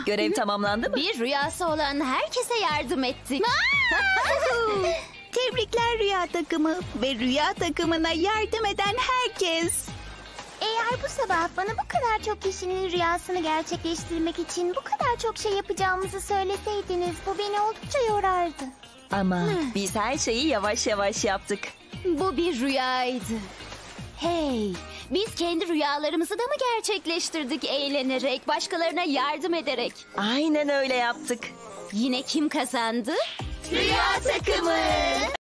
Görev tamamlandı mı? Bir rüyası olan herkese yardım ettik. Tebrikler rüya takımı ve rüya takımına yardım eden herkes. Eğer bu sabah bana bu kadar çok kişinin rüyasını gerçekleştirmek için bu kadar çok şey yapacağımızı söyleseydiniz bu beni oldukça yorardı. Ama biz her şeyi yavaş yavaş yaptık. Bu bir rüyaydı. Hey, biz kendi rüyalarımızı da mı gerçekleştirdik eğlenerek, başkalarına yardım ederek? Aynen öyle yaptık. Yine kim kazandı? Rüya takımı.